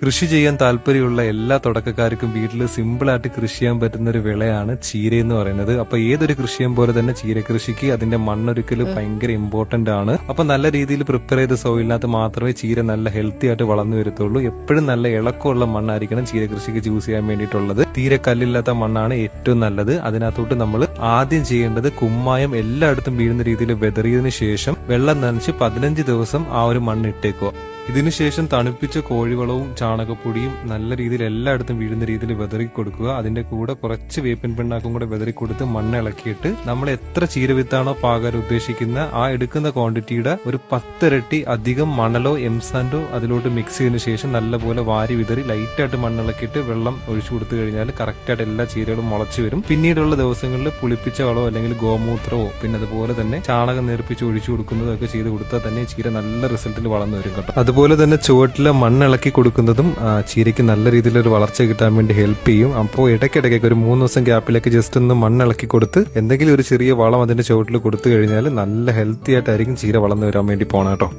കൃഷി ചെയ്യാൻ താല്പര്യമുള്ള എല്ലാ തുടക്കക്കാർക്കും വീട്ടിൽ സിമ്പിളായിട്ട് കൃഷി ചെയ്യാൻ പറ്റുന്ന ഒരു വിളയാണ് ചീര എന്ന് പറയുന്നത്. അപ്പൊ ഏതൊരു കൃഷിയും പോലെ തന്നെ ചീര കൃഷിക്ക് അതിന്റെ മണ്ണൊരുക്കൽ ഭയങ്കര ഇമ്പോർട്ടന്റ് ആണ്. അപ്പൊ നല്ല രീതിയിൽ പ്രിപ്പയർ ചെയ്ത സോയിലിനകത്ത് മാത്രമേ ചീര നല്ല ഹെൽത്തി ആയിട്ട് വളർന്നു വരത്തുള്ളൂ. എപ്പോഴും നല്ല ഇളക്കമുള്ള മണ്ണായിരിക്കണം ചീര കൃഷിക്ക് ചൂസ് ചെയ്യാൻ വേണ്ടിയിട്ടുള്ളത്. തീരെ കല്ലില്ലാത്ത മണ്ണാണ് ഏറ്റവും നല്ലത്. അതിനകത്തോട്ട് നമ്മൾ ആദ്യം ചെയ്യേണ്ടത് കുമ്മായം എല്ലായിടത്തും വീഴുന്ന രീതിയിൽ വെതറിയതിനു ശേഷം വെള്ളം നനച്ച് 15 ദിവസം ആ ഒരു മണ്ണ് ഇട്ടേക്കുക. ഇതിനുശേഷം തണുപ്പിച്ച കോഴിവളവും ചാണകപ്പൊടിയും നല്ല രീതിയിൽ എല്ലായിടത്തും വീഴുന്ന രീതിയിൽ വെതറി കൊടുക്കുക. അതിന്റെ കൂടെ കുറച്ച് വേപ്പിൻ പിണ്ണാക്കും കൂടെ വെതറി കൊടുത്ത് മണ്ണ് ഇളക്കിയിട്ട് നമ്മൾ എത്ര ചീരവിത്താണോ പാകാൻ ഉദ്ദേശിക്കുന്ന ആ എടുക്കുന്ന ക്വാണ്ടിറ്റിയുടെ ഒരു 10 ഇരട്ടി അധികം മണലോ എംസാൻഡോ അതിലോട്ട് മിക്സ് ചെയ്തതിനു ശേഷം നല്ലപോലെ വാരി വിതറി ലൈറ്റായിട്ട് മണ്ണിളക്കിയിട്ട് വെള്ളം ഒഴിച്ചു കൊടുത്തു കഴിഞ്ഞാൽ കറക്റ്റായിട്ട് എല്ലാ ചീരകളും മുളച്ചു വരും. പിന്നീടുള്ള ദിവസങ്ങളിൽ പുളിപ്പിച്ച വളമോ അല്ലെങ്കിൽ ഗോമൂത്രമോ പിന്നെ അതുപോലെ തന്നെ ചാണകം നേർപ്പിച്ച് ഒഴിച്ചു കൊടുക്കുന്നതൊക്കെ ചെയ്ത് കൊടുത്താൽ തന്നെ ചീര നല്ല റിസൾട്ടിൽ വളർന്നു വരും കേട്ടോ. അതുപോലെ തന്നെ ചുവട്ടിലെ മണ്ണിളക്കി കൊടുക്കുന്നതും ചീരയ്ക്ക് നല്ല രീതിയിലൊരു വളർച്ച കിട്ടാൻ വേണ്ടി ഹെൽപ്പ് ചെയ്യും. അപ്പോൾ ഇടയ്ക്കിടയ്ക്ക് ഒരു 3 ദിവസം ഗ്യാപ്പിലേക്ക് ജസ്റ്റ് ഒന്ന് മണ്ണിളക്കി കൊടുത്ത് എന്തെങ്കിലും ഒരു ചെറിയ വളം അതിന്റെ ചുവട്ടിൽ കൊടുത്തു കഴിഞ്ഞാൽ നല്ല ഹെൽത്തി ആയിട്ടായിരിക്കും ചീര വളർന്നു വരാൻ വേണ്ടി പോകണം കേട്ടോ.